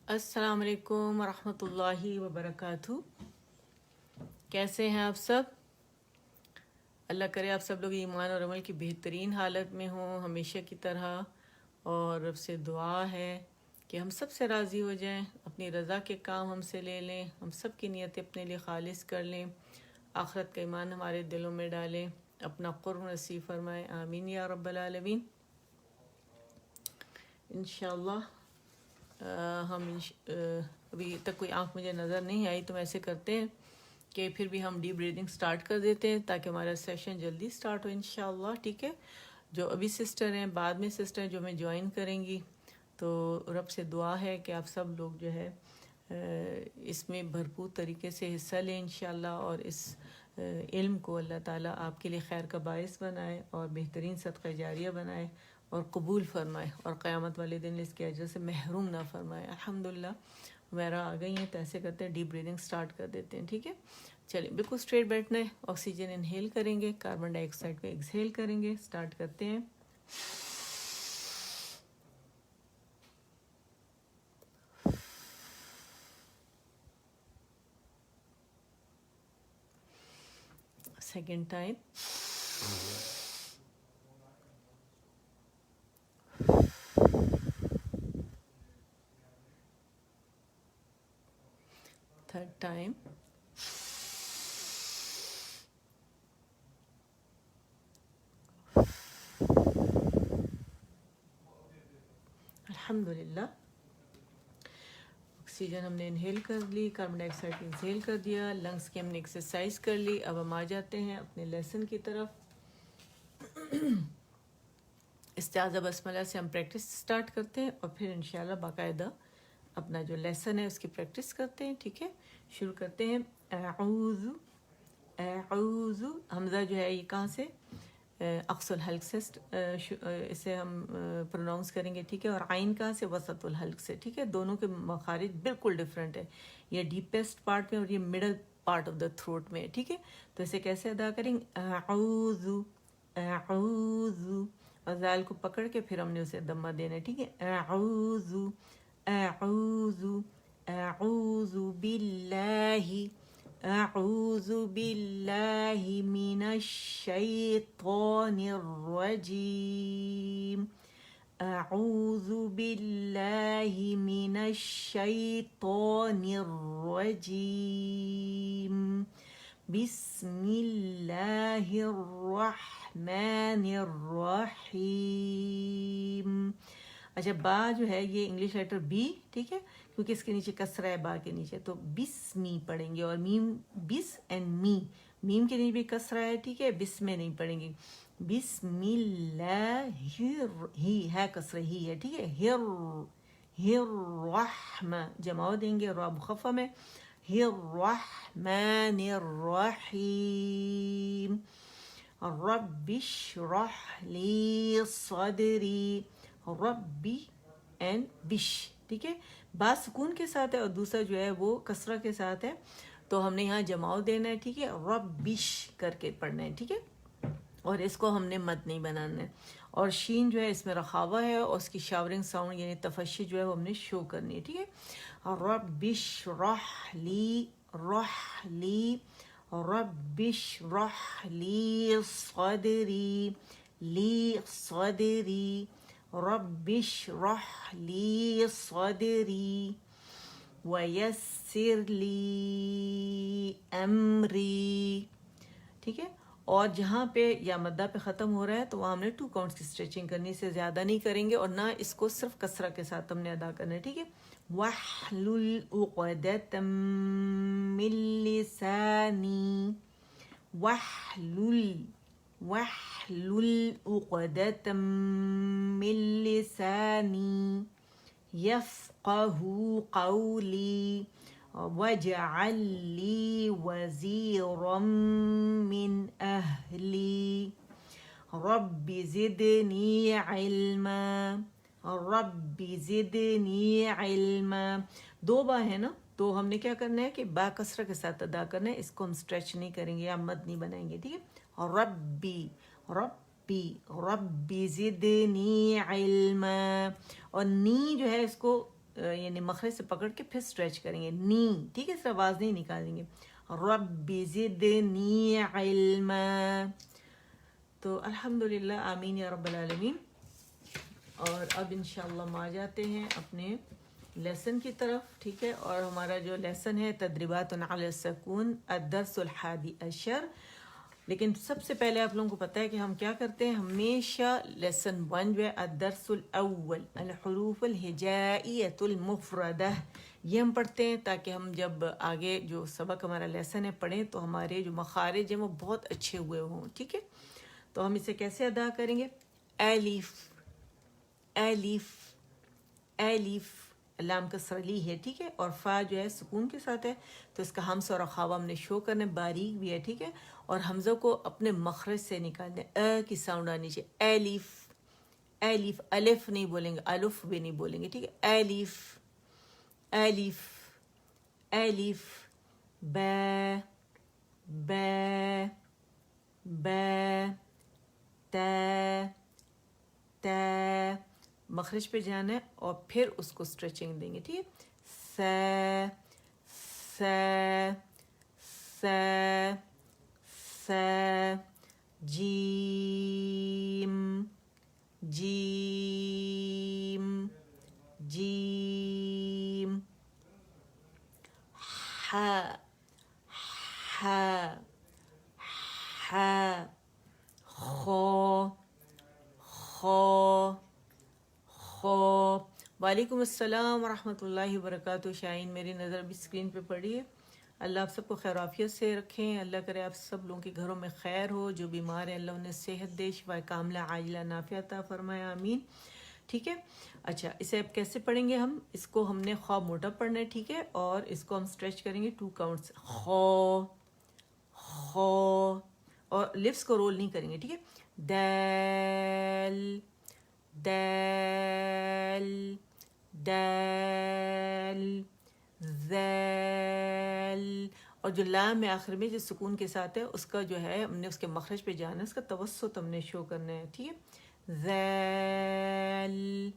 السلام علیکم ورحمۃ اللہ وبرکاتہ. کیسے ہیں آپ سب؟ اللہ کرے آپ سب لوگ ایمان اور عمل کی بہترین حالت میں ہوں ہمیشہ کی طرح. اور رب سے دعا ہے کہ ہم سب سے راضی ہو جائیں، اپنی رضا کے کام ہم سے لے لیں، ہم سب کی نیتیں اپنے لیے خالص کر لیں، آخرت کا ایمان ہمارے دلوں میں ڈالیں، اپنا قرب نصیب فرمائے. آمین یا رب العالمین. انشاءاللہ ابھی تک کوئی آنکھ مجھے نظر نہیں آئی، تو ہم ایسے کرتے ہیں کہ پھر بھی ہم ڈیپ بریدنگ سٹارٹ کر دیتے ہیں تاکہ ہمارا سیشن جلدی سٹارٹ ہو انشاءاللہ. ٹھیک ہے، جو ابھی سسٹر ہیں، بعد میں سسٹر جو ہمیں جوائن کریں گی، تو رب سے دعا ہے کہ آپ سب لوگ جو ہے اس میں بھرپور طریقے سے حصہ لیں انشاءاللہ، اور اس علم کو اللہ تعالیٰ آپ کے لیے خیر کا باعث بنائے اور بہترین صدقہ جاریہ بنائے اور قبول فرمائے، اور قیامت والے دن اس کے اجر سے محروم نہ فرمائے. الحمدللہ میرا آ گئی ہیں، تو ایسے کرتے ہیں ڈیپ بریدنگ سٹارٹ کر دیتے ہیں. ٹھیک ہے، چلیے بالکل اسٹریٹ بیٹھنا ہے. آکسیجن انہیل کریں گے، کاربن ڈائی آکسائڈ کو ایکسہیل کریں گے. سٹارٹ کرتے ہیں. Second time. Third time. الحمدللہ آکسیجن ہم نے انہیل کر لی، کاربن ڈائی آکسائڈ ایکسہیل کر دیا، لنگس کی ہم نے ایکسرسائز کر لی. اب ہم آ جاتے ہیں اپنے لیسن کی طرف. استعاذہ بسملہ سے ہم پریکٹس سٹارٹ کرتے ہیں اور پھر انشاءاللہ باقاعدہ اپنا جو لیسن ہے اس کی پریکٹس کرتے ہیں. ٹھیک ہے، شروع کرتے ہیں. اعوذ، اعوذ، حمزہ جو ہے یہ کہاں سے؟ اقصى الحلق سے اسے ہم پروناؤنس کریں گے. ٹھیک ہے، اور عین کہاں سے؟ وسط الحلق سے. ٹھیک ہے، دونوں کے مخارج بالکل ڈفرینٹ ہے، یہ ڈیپیسٹ پارٹ میں اور یہ middle part of the throat میں. ٹھیک ہے، تو اسے کیسے ادا کریں گے؟ اعوذ، اعوذ، اور ذال کو پکڑ کے پھر ہم نے اسے دمہ دینا ہے. ٹھیک ہے، اعوذ، اعوذ، اعوذ باللہ، اعوذ باللہ من الشیطان الرجیم، اعوذ باللہ من الشیطان الرجیم، بسم اللہ الرحمن الرحیم. اچھا، با جو ہے یہ انگلش لیٹر بی. ٹھیک ہے، کیونکہ اس کے نیچے کسرہ ہے با کے نیچے، تو بسمی پڑھیں گے. اور میم بس اینڈ می، میم کے نیچے بھی کسرہ ہے. ٹھیک ہے، بس میں نہیں پڑھیں گے. بسم اللہ، ہی ہے کسرہ ہی ہے. ٹھیک ہے، ہر رحمہ جمع دیں گے، را مخفف میں. الرحمن الرحیم، رب اشرح لی صدری، ربی اینڈ بش. ٹھیک ہے، با سکون کے ساتھ ہے اور دوسرا جو ہے وہ کسرہ کے ساتھ ہے، تو ہم نے یہاں جماؤ دینا ہے. ٹھیک ہے، ربش کر کے پڑھنا ہے. ٹھیک ہے، اور اس کو ہم نے مد نہیں بنانا ہے. اور شین جو ہے اس میں رخاوہ ہے، اور اس کی شاورنگ ساؤنڈ یعنی تفشی جو ہے وہ ہم نے شو کرنی ہے. ٹھیک ہے، رب اشرح لی، رح لی، رب اشرح لی صدری، لی صدری، رب اشرح لی صدری، ویسر لی امری. ٹھیک ہے، اور جہاں پہ یا مدہ پہ ختم ہو رہا ہے تو وہاں ہم نے 2 کاؤنٹس کی اسٹریچنگ کرنی، سے زیادہ نہیں کریں گے، اور نہ اس کو صرف کسرہ کے ساتھ ہم نے ادا کرنا ہے. ٹھیک ہے، وَاحْلُلْ عُقْدَةً مِّن لِّسَانِي، وَاحْلُلْ، وَاحْلُلْ عُقْدَةً مِّن لِّسَانِي يَفْقَهُوا قَوْلِي، وَاجْعَل لِّي وَزِيرًا مِّنْ أَهْلِي، رَبِّ زِدْنِي عِلْمًا، رَبِّ زِدْنِي عِلْمًا. 2 با ہے نا، تو ہم نے کیا کرنا ہے کہ با کسرہ کے ساتھ ادا کرنا ہے، اس کو ہم اسٹریچ نہیں کریں گے یا مد نہیں بنائیں گے. ٹھیک ہے، ربی، ربی، ربی زدنی علما. اور نی جو ہے اس کو यानी मखरज से पकड़ के फिर स्ट्रेच करेंगे, नी, ठीक है, इस आवाज़ नहीं निकालेंगे। रब्बि ज़िदनी इल्मा। तो अल्हम्दुलिल्लाह, आमीन या रब्बल आलमीन। और अब इंशाअल्लाह हम आ जाते हैं अपने लेसन की तरफ, ठीक है। और हमारा जो लेसन है तदरीबातुन अला सुकून अद-दर्सुल हादी अशर। लेकिन सबसे पहले आप लोगों को पता है कि हम क्या करते हैं, हमेशा लेसन 1 जो है अद-दर्सुल अव्वल अल-हुरूफुल हिजाइयतुल मुफरदा, ये हम पढ़ते हैं ताकि हम जब आगे जो सबक हमारा लेसन है पढ़ें तो हमारे जो मखारिज हैं वो बहुत अच्छे हुए हों, ठीक है। तो हम इसे कैसे अदा करेंगे, एलिफ एलिफ एलिफ, लाम कसरली है, ठीक है, और फा जो है सुकून के साथ है, तो इसका हमस और खावा हमने शो करने, बारीक भी है, ठीक है। और हमज़ों को अपने मखरज से निकालने, अ की साउंड आनी चाहिए, एलिफ एलिफ, अलिफ नहीं बोलेंगे, अलिफ भी नहीं बोलेंगे, ठीक है। एलिफ एलिफ एलिफ, बै बै बै, ता ता, मखरज पे जाना है और फिर उसको स्ट्रेचिंग देंगे, ठीक है। स स स स, जीम जीम जीम, हा हा हा, खो खो खो। वालेकुम अस्सलाम वरहमतुल्लाहि वबरकातुहू। शाहीन, मेरी नज़र अभी स्क्रीन पे पड़ी है। अल्लाह आप सबको खैर आफियत से रखें, अल्लाह करे आप सब लोगों के घरों में खैर हो, जो बीमार हैं अल्लाह उन्हें सेहत दे, शिफा कामिला आजिला नाफिया अता फरमाए, आमीन, ठीक है। अच्छा, इसे अब कैसे पढ़ेंगे हम, इसको हमने खौ मोटा पढ़ना है, ठीक है, और इसको हम स्ट्रेच करेंगे 2 काउंट्स, खौ खौ, और लिप्स को रोल नहीं करेंगे, ठीक है। दैल दैल दैल ज़ैल, और जो लाम है आखिर में जो सुकून के साथ है उसका जो है हमने उसके मखरज पे जाना है, उसका तवस्सुत हमने शो करना है, ठीक है। ज़ैल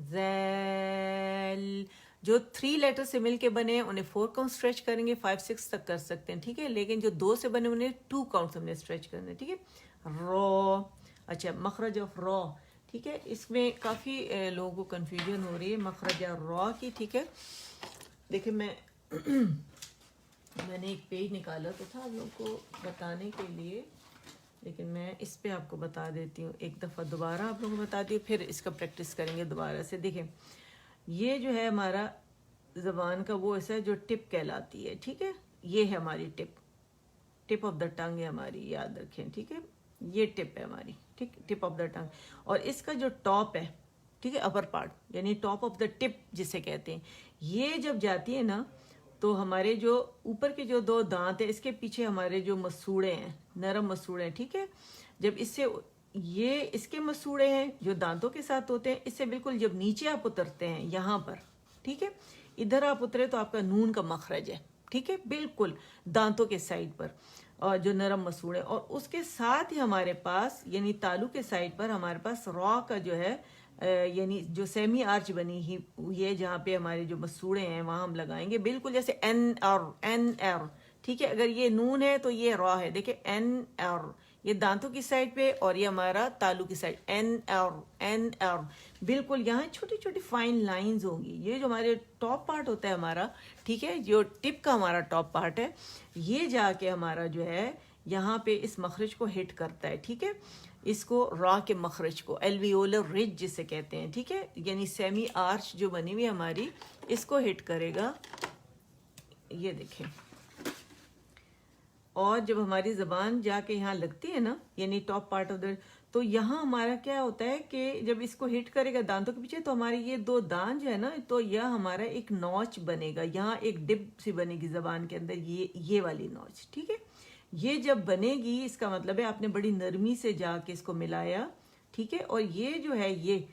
ज़ैल, जो 3 लेटर से मिलके बने हैं उन्हें 4 काउंट स्ट्रेच करेंगे, 5-6 तक कर सकते हैं, ठीक है। लेकिन जो 2 से बने उन्हें 2 काउंट हमने स्ट्रेच करना है, ठीक है। रॉ, अच्छा, मखरज ऑफ रॉ, ठीक है, इसमें काफ़ी लोगों को कन्फ्यूजन हो रही है मखरज रॉ की, ठीक है। देखिए मैंने एक पेज निकाला तो था आप लोगों को बताने के लिए, लेकिन मैं इस पे आपको बता देती हूँ, एक दफ़ा दोबारा आप लोगों को बताती हूँ, फिर इसका प्रैक्टिस करेंगे दोबारा से। देखें, ये जो है हमारा ज़बान का वो ऐसा है जो टिप कहलाती है, ठीक है। ये है हमारी tip, tip of the tongue है हमारी, याद रखें, ठीक है। ये टिप है हमारी, ठीक, टिप ऑफ द टंग। और इसका जो टॉप है, ठीक है, अपर पार्ट यानी टॉप ऑफ द टिप जिसे कहते हैं, ये जब जाती है ना तो हमारे जो ऊपर के जो 2 दांत है इसके पीछे हमारे जो मसूड़े हैं, नरम मसूड़े हैं, ठीक है। जब इससे ये इसके मसूड़े हैं जो दांतों के साथ होते हैं, इससे बिल्कुल जब नीचे आप उतरते हैं यहाँ पर, ठीक है, इधर आप उतरे तो आपका नून का मखरज है, ठीक है, बिल्कुल दांतों के साइड पर, और जो नरम मसूड़े, और उसके साथ ही हमारे पास यानी तालू के साइड पर हमारे पास रॉ का जो है यानी जो सेमी आर्च बनी ही ये जहाँ पे हमारे जो मसूड़े हैं वहाँ हम लगाएंगे, बिल्कुल जैसे एन आर, ठीक है। अगर ये नून है तो ये रॉ है, देखिए एन आर, ये दांतों की साइड पे और ये हमारा तालू की साइड, एन आर, बिल्कुल यहाँ छोटी छोटी फाइन लाइंस होंगी। ये जो हमारे टॉप पार्ट होता है हमारा, ठीक है, जो टिप का हमारा टॉप पार्ट है, ये जाके हमारा जो है यहाँ पे इस मखरज को हिट करता है, ठीक है, इसको रॉ के मखरज को, एल्वियोलर रिज जिसे कहते हैं, ठीक है, यानी सेमी आर्च जो बनी हुई हमारी, इसको हिट करेगा, ये देखें। और जब हमारी ज़बान जाके यहाँ लगती है ना, यानी टॉप पार्ट ऑफ द, तो यहाँ हमारा क्या होता है कि जब इसको हिट करेगा दांतों के पीछे तो हमारे ये 2 दांत जो है ना, तो यह हमारा एक नॉच बनेगा, यहाँ एक डिप सी बनेगी ज़बान के अंदर, ये वाली नॉच, ठीक है। ये जब बनेगी इसका मतलब है आपने बड़ी नरमी से जाके इसको मिलाया, ठीक है। और ये जो है ये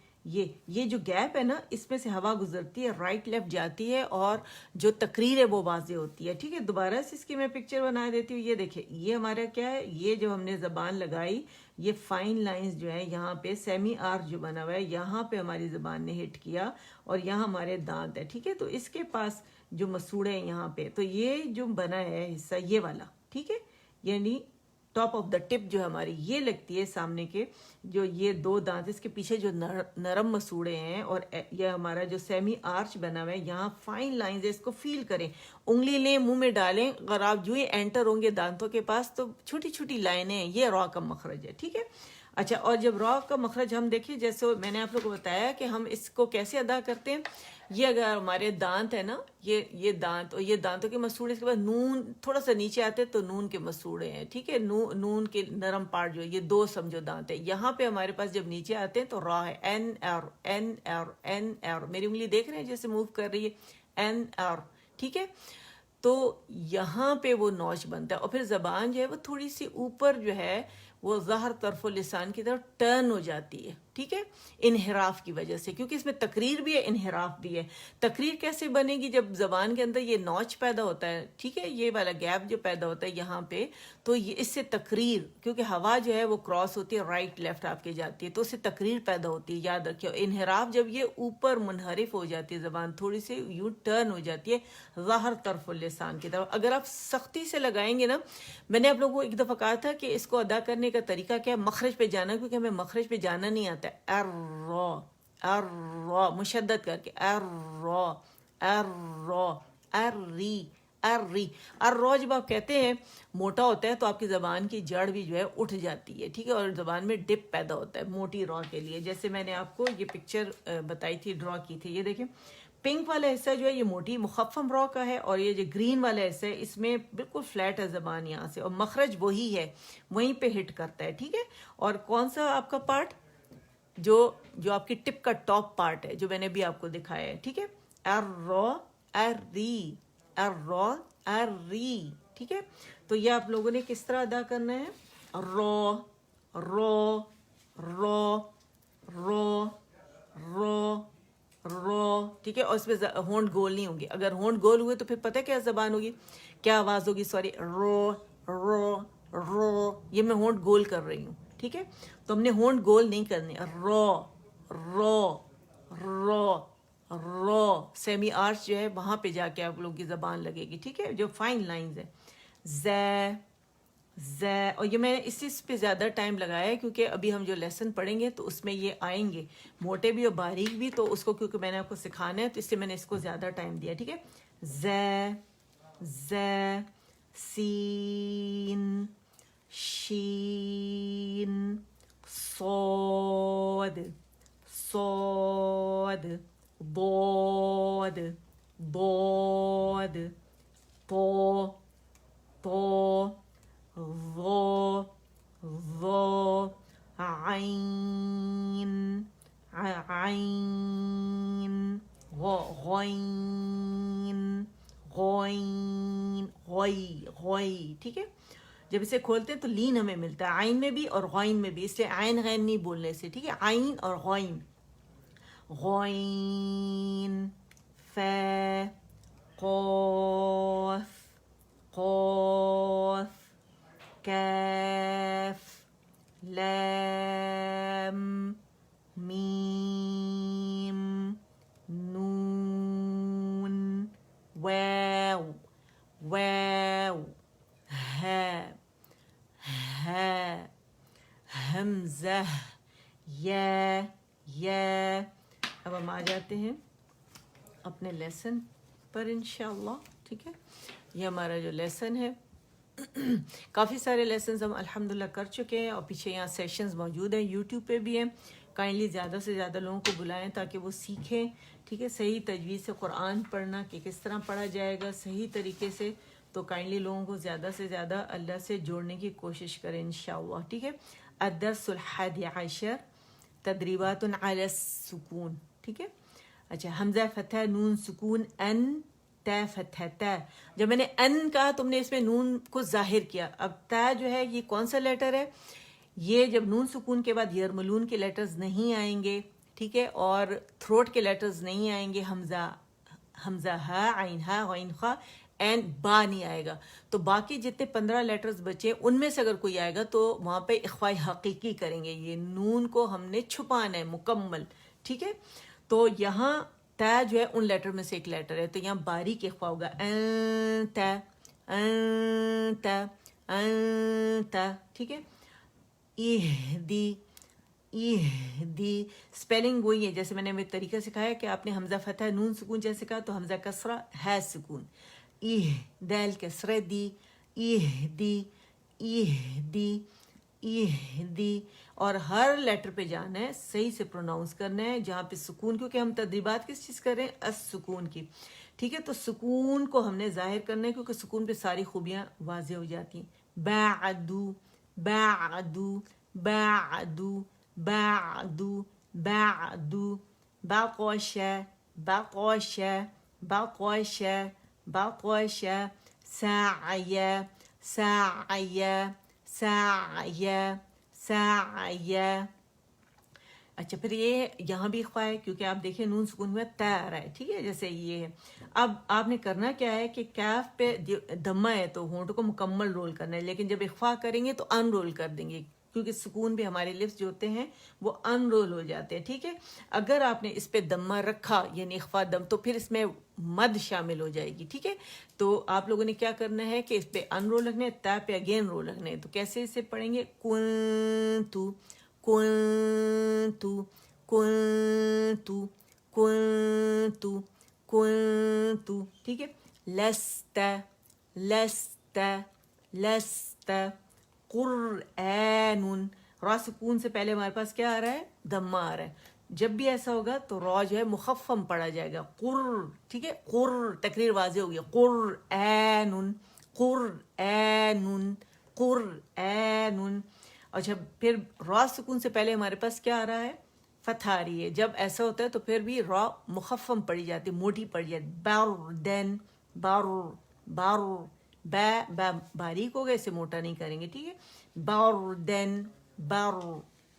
जो गैप है ना, इसमें से हवा गुजरती है, राइट लेफ्ट जाती है, और जो तकरीर है वो वाज़े होती है, ठीक है। दोबारा से इसकी मैं पिक्चर बना देती हूँ। ये देखिए, ये हमारा क्या है, ये जो हमने ज़बान लगाई یہ فائن لائنز جو ہے یہاں پہ سیمی آرچ جو بنا ہوا ہے یہاں پہ ہماری زبان نے ہٹ کیا اور یہاں ہمارے دانت ہے، ٹھیک ہے. تو اس کے پاس جو مسوڑے ہیں یہاں پہ، تو یہ جو بنا ہے حصہ یہ والا، ٹھیک ہے، یعنی ٹاپ آف دا ٹپ جو ہماری یہ لگتی ہے سامنے کے جو یہ دو دانت، اس کے پیچھے جو نرم مسوڑے ہیں اور یہ ہمارا جو سیمی آرچ بنا ہوا ہے یہاں فائن لائنز ہے، اس کو فیل کریں، انگلی لیں منہ میں ڈالیں، اگر آپ جو ہی انٹر ہوں گے دانتوں کے پاس تو چھوٹی چھوٹی لائنیں ہیں، یہ را کا مخرج ہے، ٹھیک ہے. اچھا، اور جب را کا مخرج ہم دیکھیں، جیسے میں نے آپ لوگوں کو بتایا کہ ہم اس کو کیسے ادا کرتے ہیں، یہ اگر ہمارے دانت ہے نا، یہ دانت اور یہ دانتوں کے مسوڑے، اس کے بعد نون تھوڑا سا نیچے آتے تو نون کے مسوڑے ہیں، ٹھیک ہے، نون کے نرم پارٹ جو یہ دو سمجھو دانت ہے، یہاں پہ ہمارے پاس جب نیچے آتے ہیں تو را ہے، این ایر این ایر این ایر، میری انگلی دیکھ رہے ہیں جیسے موو کر رہی ہے، این ایر، ٹھیک ہے. تو یہاں پہ وہ نوچ بنتا ہے اور پھر زبان جو ہے وہ تھوڑی سی اوپر جو ہے وہ ظاہر طرف لسان کی طرف ٹرن ہو جاتی ہے، ٹھیک ہے، انحراف کی وجہ سے، کیونکہ اس میں تقریر بھی ہے انحراف بھی ہے. تقریر کیسے بنے گی؟ جب زبان کے اندر یہ نوچ پیدا ہوتا ہے، ٹھیک ہے، یہ والا گیپ جو پیدا ہوتا ہے یہاں پہ، تو یہ اس سے تقریر، کیونکہ ہوا جو ہے وہ کراس ہوتی ہے رائٹ لیفٹ آپ کے جاتی ہے تو اس سے تقریر پیدا ہوتی ہے، یاد رکھیے. انحراف جب یہ اوپر منحرف ہو جاتی ہے زبان، تھوڑی سی یوں ٹرن ہو جاتی ہے ظاہر طرف اللسان کی طرف، اگر آپ سختی سے لگائیں گے نا، میں نے آپ لوگوں کو ایک دفعہ کہا تھا کہ اس کو ادا کرنے کا طریقہ کیا ہے، مخرج پہ جانا، کیونکہ ہمیں مخرج پہ جانا نہیں آتا ہے، ار مشدد کر کے، ار جب آپ کہتے ہیں موٹا ہوتا ہے تو آپ کی زبان کی جڑ بھی جو ہے اٹھ جاتی ہے، ٹھیک ہے، اور زبان میں ڈپ پیدا ہوتا ہے موٹی را کے لیے. جیسے میں نے آپ کو یہ پکچر بتائی تھی، ڈرا کی تھی، یہ دیکھیں پنک والا حصہ جو ہے یہ موٹی مخفم را کا ہے، اور یہ جو گرین والا حصہ ہے اس میں بالکل فلیٹ ہے زبان یہاں سے، اور مخرج وہی ہے، وہیں پہ ہٹ کرتا ہے، ٹھیک ہے. اور کون سا آپ کا پارٹ جو آپ کی ٹپ کا ٹاپ پارٹ ہے جو میں نے بھی آپ کو دکھایا ہے، ٹھیک ہے، ار ری، ٹھیک ہے. تو یہ آپ لوگوں نے کس طرح ادا کرنا ہے، رو رو رو رو رو رو، ٹھیک ہے. اور اس پہ ہونٹ گول نہیں ہوں گے، اگر ہونٹ گول ہوئے تو پھر پتہ کیا زبان ہوگی، کیا آواز ہوگی، سوری، رو رو رو، یہ میں ہونٹ گول کر رہی ہوں، ٹھیک ہے. تو ہم نے ہونٹ گول نہیں کرنے، رو رو رو رو، سیمی آرچ جو ہے وہاں پہ جا کے آپ لوگوں کی زبان لگے گی، ٹھیک ہے، جو فائن لائنز ہے. اور یہ میں نے اس پہ زیادہ ٹائم لگایا ہے کیونکہ ابھی ہم جو لیسن پڑھیں گے تو اس میں یہ آئیں گے موٹے بھی اور باریک بھی، تو اس کو کیونکہ میں نے آپ کو سکھانا ہے تو اس سے میں نے اس کو زیادہ ٹائم دیا، ٹھیک ہے. سین شین صاد ضاد طو ظو عین غوئی، ٹھیک ہے. جب اسے کھولتے ہیں تو لین ہمیں ملتا ہے عین میں بھی اور غوین میں بھی، اس لیے عین غین نہیں بولنے سے، ٹھیک ہے، عین اور غوین. غوین فا قاف کاف لام میم نون واو ہا حمزہ یا. اب ہم آ جاتے ہیں اپنے لیسن پر انشاءاللہ، ٹھیک ہے. یہ ہمارا جو لیسن ہے، کافی سارے لیسنز ہم الحمدللہ کر چکے ہیں اور پیچھے یہاں سیشنز موجود ہیں، یوٹیوب پہ بھی ہیں. کائنڈلی زیادہ سے زیادہ لوگوں کو بلائیں تاکہ وہ سیکھیں، ٹھیک ہے، صحیح تجوید سے قرآن پڑھنا کہ کس طرح پڑھا جائے گا صحیح طریقے سے. تو کائنڈلی لوگوں کو زیادہ سے زیادہ اللہ سے جوڑنے کی کوشش کریں انشاءاللہ، ٹھیک ہے. الدرس الحادی عشر تدریبات علی السکون، ٹھیک ہے. اچھا، حمزہ فتح نون سکون ان تا فتح تا. جب میں نے ان کہا تم نے اس میں نون کو ظاہر کیا. اب تا جو ہے یہ کون سا لیٹر ہے، یہ جب نون سکون کے بعد یرملون کے لیٹرز نہیں آئیں گے، ٹھیک ہے، اور تھروٹ کے لیٹرز نہیں آئیں گے، حمزہ ہا عین ہا غین خا، اینڈ با نہیں آئے گا. تو باقی جتنے 15 لیٹرز بچے ان میں سے اگر کوئی آئے گا تو وہاں پہ اخفاء حقیقی کریں گے. یہ نون کو ہم نے چھپانا ہے مکمل, ٹھیک ہے. تو یہاں تا جو ہے ان لیٹر میں سے ایک لیٹر ہے, تو یہاں باریک اخفاء ہوگا تا تا تا, ٹھیک ہے. اہدی اہدی اسپیلنگ وہی ہے جیسے میں نے ایک طریقہ سکھایا کہ آپ نے حمزہ فتح نون سکون جیسے کہا تو حمزہ کسرہ ہے سکون. دال کسرہ دی اہدی اہدی اہدی, اور ہر لیٹر پہ جانا ہے, صحیح سے پروناؤنس کرنا ہے جہاں پہ سکون, کیونکہ ہم تدریبات کس چیز کر رہے ہیں, السکون کی, ٹھیک ہے. تو سکون کو ہم نے ظاہر کرنا ہے کیونکہ سکون پہ ساری خوبیاں واضح ہو جاتی ہیں. بعدو بعدو بعدو بعدو بعدو بقش بقش بقش بقش سعی سعی سعی سعی. اچھا پھر یہ یہاں بھی اخفاء ہے کیونکہ آپ دیکھیں نون سکون میں تا آ رہا ہے, ٹھیک ہے, جیسے یہ ہے. اب آپ نے کرنا کیا ہے کہ کیف پہ دمہ ہے تو ہونٹ کو مکمل رول کرنا ہے, لیکن جب اخفاء کریں گے تو ان رول کر دیں گے کیونکہ سکون بھی ہمارے لفظ جو ہوتے ہیں وہ ان رول ہو جاتے ہیں, ٹھیک ہے. اگر آپ نے اس پہ دمہ رکھا یعنی اخفاء دم تو پھر اس میں مد شامل ہو جائے گی, ٹھیک ہے. تو آپ لوگوں نے کیا کرنا ہے کہ اس پہ ان رول رکھنا ہے, تا پہ اگین رول رکھنا ہے. تو کیسے اسے پڑھیں گے, کنتو کنتو کنتو کنتو کنتو, ٹھیک ہے. لست لست لست قرآن, را سکون سے پہلے ہمارے پاس کیا آ رہا ہے, دمہ آ رہا ہے. جب بھی ایسا ہوگا تو را جو ہے مخفم پڑھا جائے گا, قر, ٹھیک ہے. قر تقریر واضح ہوگی, قرآن قرآن قرآن. اچھا پھر را سکون سے پہلے ہمارے پاس کیا آ رہا ہے, فتح آ رہی ہے. جب ایسا ہوتا ہے تو پھر بھی را مخفم پڑھی جاتی, موٹی پڑھی جاتی. باردن بار بار با باریک ہو گئے, اسے موٹا نہیں کریں گے, ٹھیک ہے. باردن بار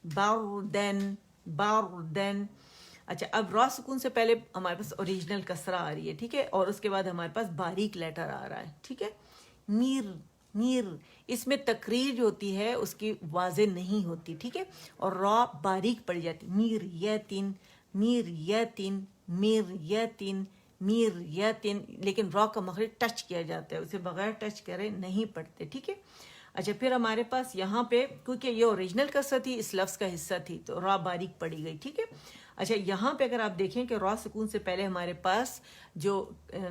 باردن باردن. اچھا اب را سکون سے پہلے ہمارے پاس اوریجنل کسرہ آ رہی ہے, ٹھیک ہے, اور اس کے بعد ہمارے پاس باریک لیٹر آ رہا ہے, ٹھیک ہے. میر میر, اس میں تقریر جو ہوتی ہے اس کی واضح نہیں ہوتی, ٹھیک ہے, اور را باریک پڑ جاتی. میر یتین میر یتین میر یتین میر یتین, لیکن را کا مخرج ٹچ کیا جاتا ہے, اسے بغیر ٹچ کرے نہیں پڑھتے, ٹھیک ہے. اچھا پھر ہمارے پاس یہاں پہ کیونکہ یہ اوریجنل کسرہ تھی, اس لفظ کا حصہ تھی, تو را باریک پڑی گئی, ٹھیک ہے. اچھا یہاں پہ اگر آپ دیکھیں کہ را سکون سے پہلے ہمارے پاس جو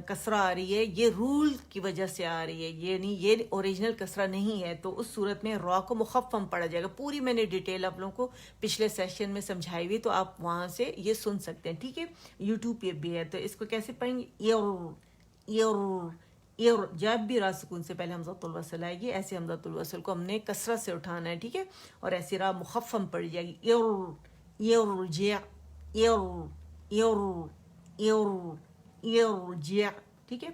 کسرہ آ رہی ہے یہ رول کی وجہ سے آ رہی ہے, یہ اوریجنل کسرہ نہیں ہے, تو اس صورت میں را کو مخفم پڑھا جائے گا. پوری میں نے ڈیٹیل آپ لوگوں کو پچھلے سیشن میں سمجھائی ہوئی, تو آپ وہاں سے یہ سن سکتے ہیں, ٹھیک ہے. یوٹیوب پہ بھی ہے, تو اس کو کیسے پڑھیں گے, جب بھی را سکون سے پہلے حمزۃ الوصل آئے گی ایسے حمزۃ الوصل کو ہم نے کسرت سے اٹھانا ہے, ٹھیک ہے, اور ایسی را مخفم پڑی جائے گی. ٹھیک ہے.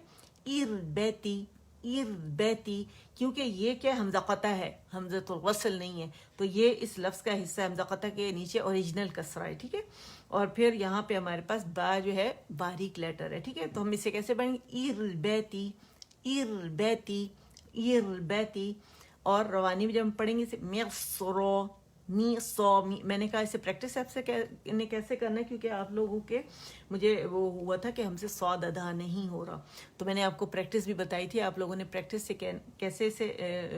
اربیتی اربیتی, کیونکہ یہ کیا حمزہ قطع ہے, حمزۃ الوصل نہیں ہے, تو یہ اس لفظ کا حصہ ہے, حمزہ قطع کے نیچے اوریجنل کسرہ ہے, ٹھیک ہے. اور پھر یہاں پہ ہمارے پاس با جو ہے باریک لیٹر ہے, ٹھیک ہے. تو ہم اسے کیسے پڑھیں گے, اربیتی اربیتی اربیتی. اور روانی میں جب ہم پڑھیں گے اسے میسرو می سو می, میں نے کہا اسے پریکٹس آپ سے کیسے کرنا ہے, کیونکہ آپ لوگوں کے مجھے وہ ہوا تھا کہ ہم سے صاد ادا نہیں ہو رہا, تو میں نے آپ کو پریکٹس بھی بتائی تھی. آپ لوگوں نے پریکٹس سے کیسے سے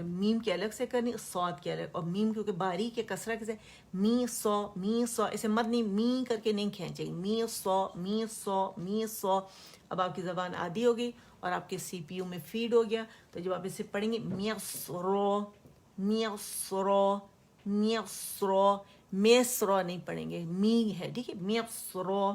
میم کے الگ سے کرنی, صاد کے الگ, اور میم کیونکہ باریک ہے کسرہ کیسے می سو, اسے مت نہیں می کر کے نہیں کھینچیں, می سو می سو می سو. اب آپ کی زبان عادی ہوگی اور آپ کے سی پی یو میں فیڈ ہو گیا, تو جب آپ اسے پڑھیں گے میسرو میسرو میسرو, میسرو نہیں پڑھیں گے, می ہے, ٹھیک ہے, میسرو.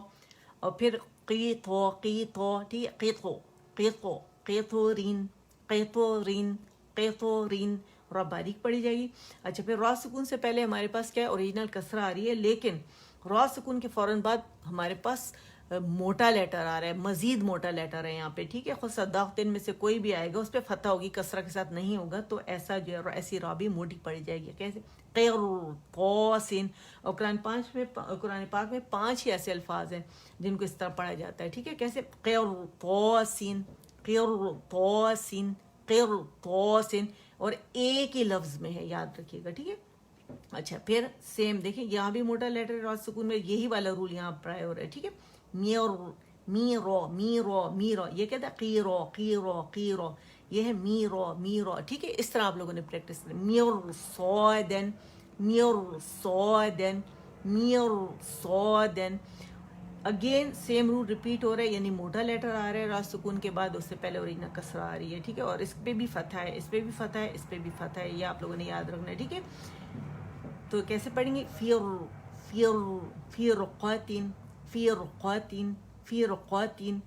اور پھر قیتو قیتو, ٹھیک ہے, قیتو قیتو قیتورین قیتورین قیتورین, را باریک پڑھی جائے گی. اچھا پھر را سکون سے پہلے ہمارے پاس کیا ہے, اوریجنل کسرہ آ رہی ہے, لیکن را سکون کے فوراً بعد ہمارے پاس موٹا لیٹر آ رہا ہے, مزید موٹا لیٹر ہے یہاں پہ, ٹھیک ہے. خود صداقتن میں سے کوئی بھی آئے گا اس پہ فتح ہوگی, کسرہ کے ساتھ نہیں ہوگا, تو ایسا جو ہے ایسی را بھی موٹی پڑی جائے گی. کیسے قیر قوسین, اور قرآن پاک میں 5 ہی ایسے الفاظ ہیں جن کو اس طرح پڑھا جاتا ہے, ٹھیک ہے. کیسے قیر قوسین क़िरतासिन, क़िरतासिन, और एक ही लफ्ज़ में है, याद रखिएगा, ठीक है। अच्छा, फिर सेम देखिए, यहाँ भी मोटा लेटर रॉ सुकून में, यही वाला रूल यहाँ अप्लाई हो रहा है, ठीक है। मीरो मीरो मीरो, ये कहता है कीरो कीरो कीरो, ये है मीरो मीरो, ठीक है। इस तरह आप लोगों ने प्रैक्टिस करी। मीर सोदन, मीर सोदन, मीर सोदन। अगेन सेम रूल रिपीट हो रहा है, यानी मोटा लेटर आ रहा है रा सुकून के बाद, उससे पहले ओरिजिनल कसरा आ रही है, ठीक है। और इस पे भी फतह है, इस पे भी फतह है, इस पे भी फतह है, ये आप लोगों ने याद रखना है, ठीक है। तो कैसे पढ़ेंगे? फिर फिर फिर क़ातिन, फिर क़ातिन, फिर क़ातिन,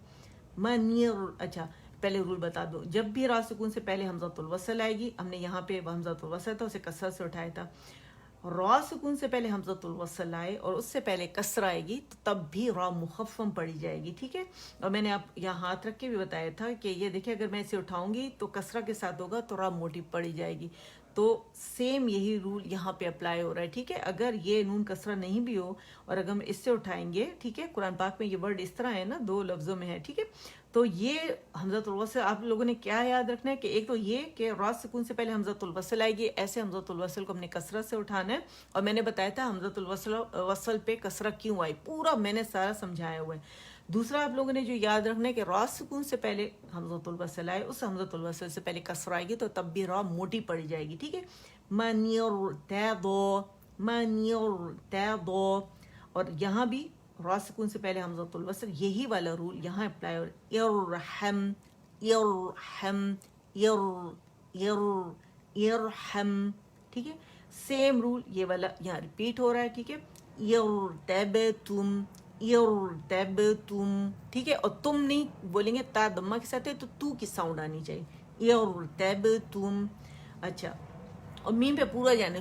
मनीर। अच्छा, पहले रूल बता दो, जब भी रा सुकून से पहले हमज़तुल वसल आएगी, हमने यहाँ पे हमज़तुल वसल था, उसे कसर से उठाया था। रा सुकून से पहले हमज़तुल वसल आए और उससे पहले कसरा आएगी, तो तब भी रा मुखफ़्फ़म पढ़ी जाएगी, ठीक है। और मैंने आप यहाँ हाथ रख के भी बताया था कि ये देखिए, अगर मैं इसे उठाऊंगी तो कसरा के साथ होगा तो रा मोटी पढ़ी जाएगी। तो सेम यही रूल यहाँ पे अप्लाई हो रहा है, ठीक है। अगर ये नून कसरा नहीं भी हो और अगर हम इससे उठाएंगे, ठीक है, कुरान पाक में ये वर्ड इस तरह है ना, दो लफ्ज़ों में है, ठीक है। तो ये हमज़तुल वसल आप लोगों ने क्या याद रखना है कि एक तो ये कि रा सुकून से पहले हमज़तुल वसल आएगी, ऐसे हमज़तुल वसल को हमने कसरा से उठाना है। और मैंने बताया था हमज़तुल वसल पे कसरा क्यों आई, पूरा मैंने सारा समझाया हुआ है। दूसरा आप लोगों ने जो याद रखना है कि रा सुकून से पहले हमज़तुल वसल आए, उस हमज़तुल वसल से पहले कसरा आएगी, तो तब भी रा मोटी पड़ी जाएगी, ठीक है। मनियरतदो, मनियरतदो। और यहाँ भी रा सुकून से पहले हमज़तुल वसल, यही वाला रूल यहाँ अप्लाई हो रहा है। इरहम, इरहम, इरहम, ठीक है। सेम रूल ये वाला यहाँ रिपीट हो रहा है, ठीक है। इरतबतुम, इरतबतुम, ठीक है। और तुम नहीं बोलेंगे, ता दम्मा के साथ है, तो तू की साउंड आनी चाहिए, इरतबतुम। अच्छा, और मीम पे पूरा जाने,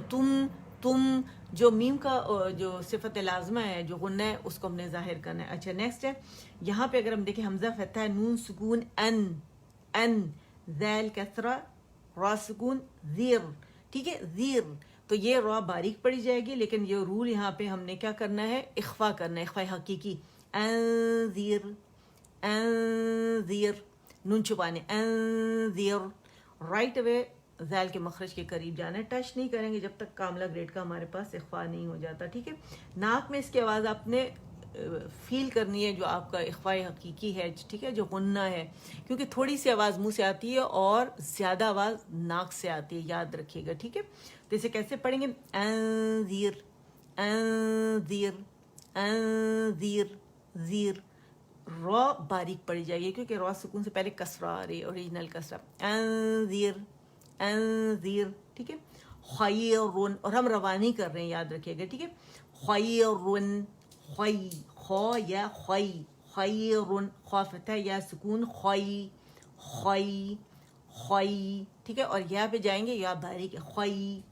तुम जो मीम का जो सिफत लाजमा है, जो गुन्ना है, उसको हमने जाहिर करना है। अच्छा, नेक्स्ट है, यहाँ पे अगर हम देखें, हमजा फतह है, नून सुकून अन, अन, ज़ैल कसरा, रा सुकून ज़ीर, ठीक है, ज़ीर। तो ये रा बारीक पड़ी जाएगी, लेकिन ये रूल यहाँ पे हमने क्या करना है, इख्फा करना है, इख्फा हकीकी। अनज़ीर, अनज़ीर, नून छुपाने, अनज़ीर। राइट अवे ज़ैल के मखरज के करीब जाना है, टच नहीं करेंगे जब तक कामला ग्रेड का हमारे पास इख्फा नहीं हो जाता, ठीक है। नाक में इसकी आवाज़ आपने फील करनी है, जो आपका इख्फा हकीकी है, ठीक है, जो गुन्ना है, क्योंकि थोड़ी सी आवाज़ मुंह से आती है और ज़्यादा आवाज़ नाक से आती है, याद रखिएगा, ठीक है। तो इसे कैसे पढ़ेंगे? अनज़ीर, अनज़ीर, अनज़ीर, ज़ीर। रॉ बारीक पड़ी जाएगी, क्योंकि रॉ सुकून से पहले कसरा आ रही है, ओरिजिनल कसरा। अनज़ीर, अनज़ीर, ठीक है। खैरुन, और हम रवानी कर रहे हैं, याद रखिएगा, ठीक है। खैरुन, खै, खौ या खै, खैरुन, खौ फतह या सुकून, खै, खै, खै, ठीक है। और यहाँ पे जाएंगे, या बारीक है, खै,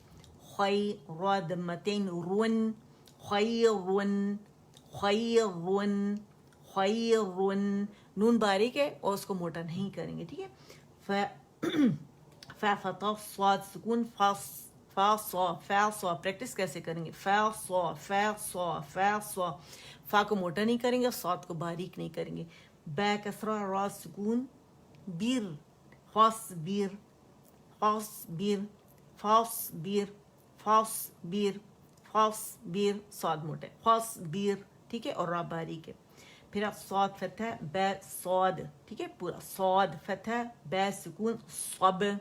खै, रा दम्मतैन, रुन, खैरुन, खैरुन, खैरुन। नून बारीक है और उसको मोटा नहीं करेंगे, ठीक है। फा फतह स्वाद सुकून, फा सौ। प्रैक्टिस कैसे करेंगे? फा सौ। फा को मोटा नहीं करेंगे, सौद को बारीक नहीं करेंगे। बै कसरा, रा सुकून, बीर, फस बीर, फस बीर, फस बीर, फस बीर, फस बीर। सौद मोटा है, फस बीर, ठीक है। और रा बारीक है। फिर आप सौद फतह, बै सौद, ठीक है, पूरा सौद फतह, बै सुकून, सब,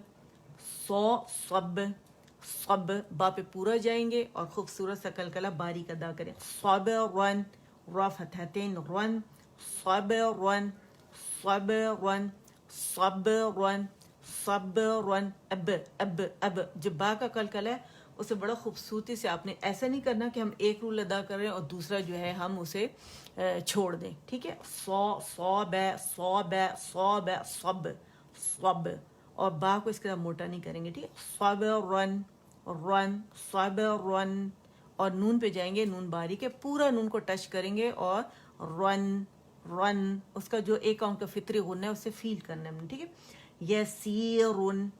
सौ, सब, सब। बा पे पूरा जाएंगे और खूबसूरत सा कलकला बारीक अदा करें। सब रन, रा फतहतैन, रन, सब रन, सब रन, सब रन, सब रन। अब जब बा का कलकला है, उसे बड़ा खूबसूरती से आपने ऐसा नहीं करना कि हम एक रूल अदा कर रहे हैं और दूसरा जो है हम उसे छोड़ दें, ठीक है। सौ बै, सब, सब। और बा को इसके साथ मोटा नहीं करेंगे, ठीक है। सब रन, रन, सब रन। और नून पे जाएंगे, नून बारीक है, पूरा नून को टच करेंगे और रन, रन। उसका जो एक काउंट का फितरी गुन्ना है, उससे फील करना है हमने, ठीक है। यसीरुन,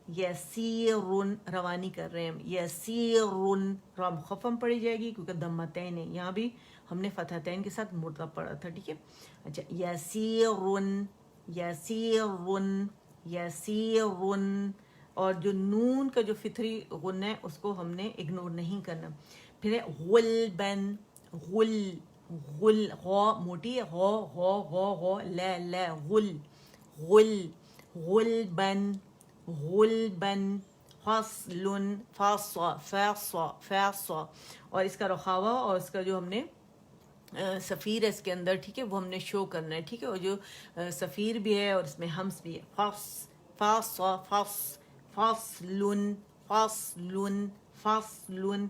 यसीरुन, रवानी कर रहे हैं हम। यसीरुन, रा मुखफ़्फ़म पड़ी जाएगी, क्योंकि दम्मतैन है, यहाँ भी हमने फतहतैन के साथ मुर्दा पढ़ा था, ठीक है। अच्छा, यसीरुन, यसीरुन, यसीरुन। और जो नून का जो फितरी गुन है उसको हमने इग्नोर नहीं करना। फिर है गुलबन, गुल, गुल, गौ मोटी है, गौ गौ गौ गौ, ल गुल, गुल, गुलबन, गुलबन, फस्लुन, फासा, फासा, फासा। और इसका रखावा और इसका जो हमने सफ़ीर है इसके अंदर, ठीक है, वो हमने शो करना है, ठीक है। और जो सफ़ीर भी है और इसमें हम्स भी है, फस, फस, फस, फसलुन, फसलुन, फसलुन,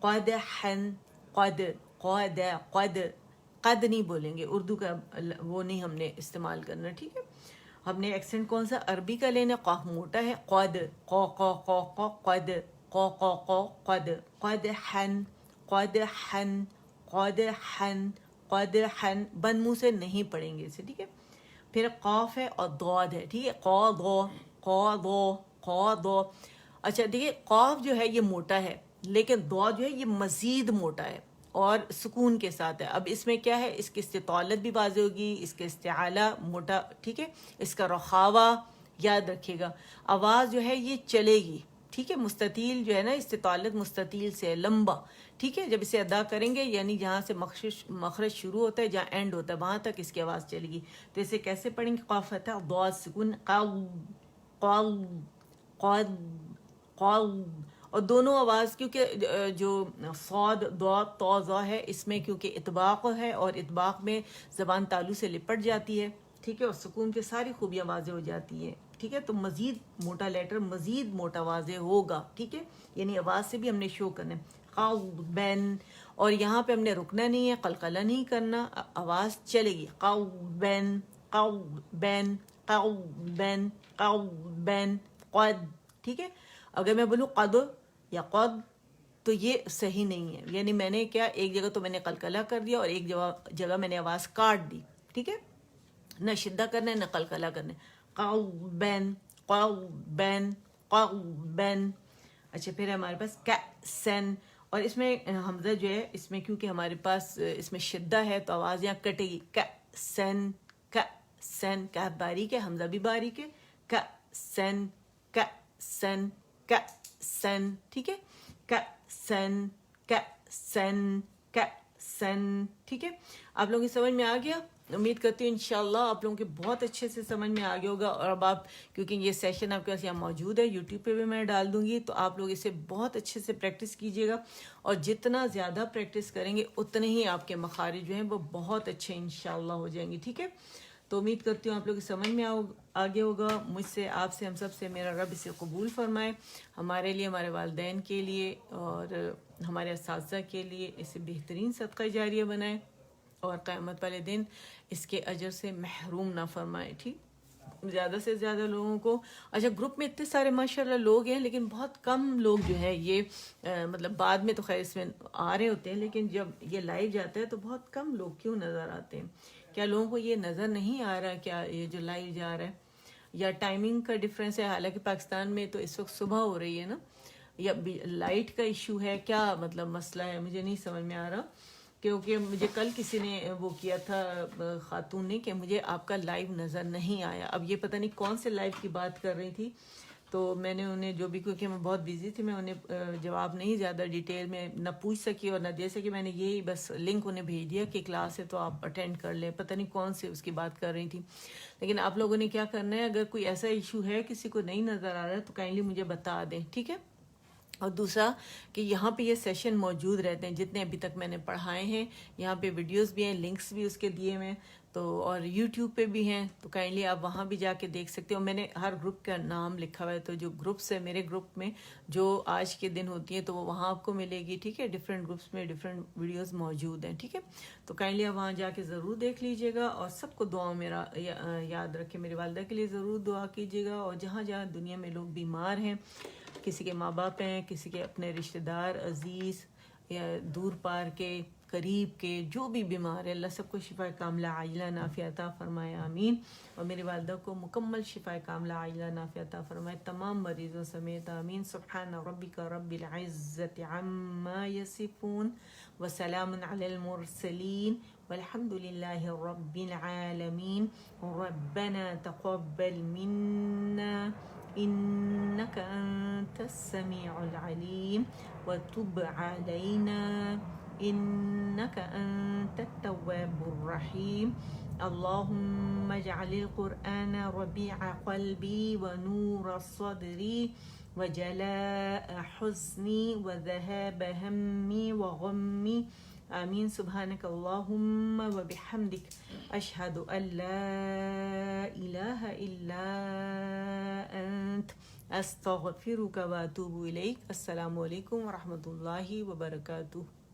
क़दहन, क़द, क़द, क़द, क़द नहीं बोलेंगे, उर्दू का वो नहीं हमने इस्तेमाल करना, ठीक है। हमने एक्सेंट कौन सा अरबी का लेना, क़ाफ मोटा है, क़द, क़ क़ क़ क़, क़द, क़ क़ क़, क़द, क़दहन, क़दहन, क़दहन, क़दहन। बंद मुंह से नहीं पढ़ेंगे इसे, ठीक है। फिर क़ाफ है और दौद है, ठीक है, क़दो, क़दो, क़दो। अच्छा देखिए, क़ाफ जो है ये मोटा है, लेकिन दौद जो है ये मज़ीद मोटा है और सुकून के साथ है। अब इसमें क्या है, इसकी इस्तितालत भी वाज़ेह होगी, इसके इस्तिआला मोटा, ठीक है। इसका रखावा याद रखिएगा, आवाज़ जो है ये चलेगी, ठीक है। मुस्ततील जो है ना, इस्तितालत मुस्ततील से लंबा, ठीक है। जब इसे अदा करेंगे यानी जहाँ से मखरज शुरू होता है, जहाँ एंड होता है, वहाँ तक इसकी आवाज़ चलेगी। तो इसे कैसे पढ़ेंगे, क़ाफ फतह दौद सुकून, क़ल्ब, क़ल्ब, क़ल्ब, क़ल्ब। और दोनों आवाज़ क्योंकि जो सौद दौद तौज़ा है, इसमें क्योंकि इतबाक़ है और इतबाक़ में ज़बान तालू से लिपट जाती है, ठीक है। और सुकून की सारी खूबियाँ वाज़ेह हो जाती हैं, ठीक है। तो मज़ीद मोटा लेटर मज़ीद मोटा वाज़ेह होगा, ठीक है। यानी आवाज़ से भी हमने शो करना है, क़ल्बन। और यहाँ पे हमने रुकना नहीं है, क़लक़ला नहीं करना, आवाज़ चलेगी, क़ल्बन, क़ल्बन, क़ल्बन, क़ल्बन, क़द, ठीक है। अगर मैं बोलूँ क़द या क़द तो ये सही नहीं है, यानी मैंने क्या, एक जगह तो मैंने कलकला कर दिया और एक जगह मैंने आवाज़ काट दी, ठीक है। न शिद्दा करना है न कलकला करना है, क़ल्बन, क़ल्बन, क़ल्बन। अच्छा फिर हमारे पास कैसन, और इसमें हमज़ा जो है, इसमें क्योंकि हमारे पास इसमें शिद्दा है तो आवाज़ यहाँ कटेगी, कैसन, कैसन, कैफ बारीक है, हमज़ा भी बारीक है, कैसन, कैसन, कैसन, ठीक है, कैसन, कैसन, कैसन, ठीक है। आप लोगों की समझ में आ गया? उम्मीद करती हूँ इंशाल्लाह आप लोगों के बहुत अच्छे से समझ में आ गया होगा। और अब आप, क्योंकि ये सेशन आपके पास यहाँ मौजूद है, यूट्यूब पे भी मैं डाल दूंगी, तो आप लोग इसे बहुत अच्छे से प्रैक्टिस कीजिएगा। और जितना ज़्यादा प्रैक्टिस करेंगे उतने ही आपके मखारिज जो हैं वो बहुत अच्छे इंशाल्लाह हो जाएंगे, ठीक है। तो उम्मीद करती हूँ आप लोग की समझ में आ गया होगा। मुझसे, आपसे, हम सब से मेरा रब इसे कबूल फरमाए, हमारे लिए, हमारे वालिदैन के लिए और हमारे असातिज़ा के लिए इसे बेहतरीन सदका जारिया बनाए और क़यामत वाले दिन इसके अजर से महरूम ना फरमाए, ठीक। ज़्यादा से ज़्यादा लोगों को, अच्छा ग्रुप में इतने सारे माशाल्लाह लोग हैं, लेकिन बहुत कम लोग जो है ये मतलब बाद में तो खैर इसमें आ रहे होते हैं, लेकिन जब ये लाइव जाता है तो बहुत कम लोग क्यों नज़र आते हैं। क्या लोगों को ये नज़र नहीं आ रहा क्या, ये जो लाइव जा रहा है, या टाइमिंग का डिफरेंस है? हालांकि पाकिस्तान में तो इस वक्त सुबह हो रही है ना, या लाइट का इशू है, क्या मतलब मसला है, मुझे नहीं समझ में आ रहा। क्योंकि मुझे कल किसी ने वो किया था, खातून ने, कि मुझे आपका लाइव नज़र नहीं आया। अब ये पता नहीं कौन से लाइव की बात कर रही थी, तो मैंने उन्हें जो भी, क्योंकि मैं बहुत बिजी थी, मैं उन्हें जवाब नहीं ज़्यादा डिटेल में न पूछ सकी और न दे सकी। मैंने यही बस लिंक उन्हें भेज दिया कि क्लास है तो आप अटेंड कर लें। पता नहीं कौन से उसकी बात कर रही थी। लेकिन आप लोगों ने क्या करना है, अगर कोई ऐसा इशू है, किसी को नहीं नज़र आ रहा है, तो काइंडली मुझे बता दें, ठीक है। और दूसरा कि यहाँ पे ये सेशन मौजूद रहते हैं जितने अभी तक मैंने पढ़ाए हैं, यहाँ पे वीडियोस भी हैं, लिंक्स भी उसके दिए हुए हैं, तो और यूट्यूब पे भी हैं, तो काइंडली आप वहाँ भी जाके देख सकते हो। मैंने हर ग्रुप का नाम लिखा हुआ है, तो जो ग्रुप्स है मेरे ग्रुप में जो आज के दिन होती हैं तो वो वहाँ आपको मिलेगी, ठीक है। डिफरेंट ग्रुप्स में डिफरेंट वीडियोस मौजूद हैं, ठीक है। तो काइंडली आप वहाँ जाके ज़रूर देख लीजिएगा। और सबको दुआ मेरा याद रखें, मेरी वालिदा के लिए ज़रूर दुआ कीजिएगा। और जहाँ जहाँ दुनिया में लोग बीमार हैं, किसी के माँ बाप हैं, किसी के अपने रिश्तेदार अजीज़ या दूर पार के करीब के जो भी बीमार है, अल्लाह सबको शिफा कामला आजिला नाफिया अता फरमाए, आमीन। और मेरी वालिदा को मुकम्मल शिफा कामला आजिला नाफिया अता फरमाए, तमाम मरीज़ों समेत, आमीन। सुब्हान रब्बिका रब्बिल इज़्ज़ति अम्मा यसिफून व सलामुन अलल मुरसलीन والحمد لله رب العالمين ربنا تقبل منا إنك أنت السميع العليم وتب علينا إنك أنت التواب الرحيم اللهم اجعل القرآن ربيع قلبي ونور صدري وجلاء حزني وذهاب همي وغمي آمين سبحانك اللهم وبحمدك أشهد أن لا إله إلا أنت أستغفرك وأتوب إليك السلام عليكم ورحمة الله وبركاته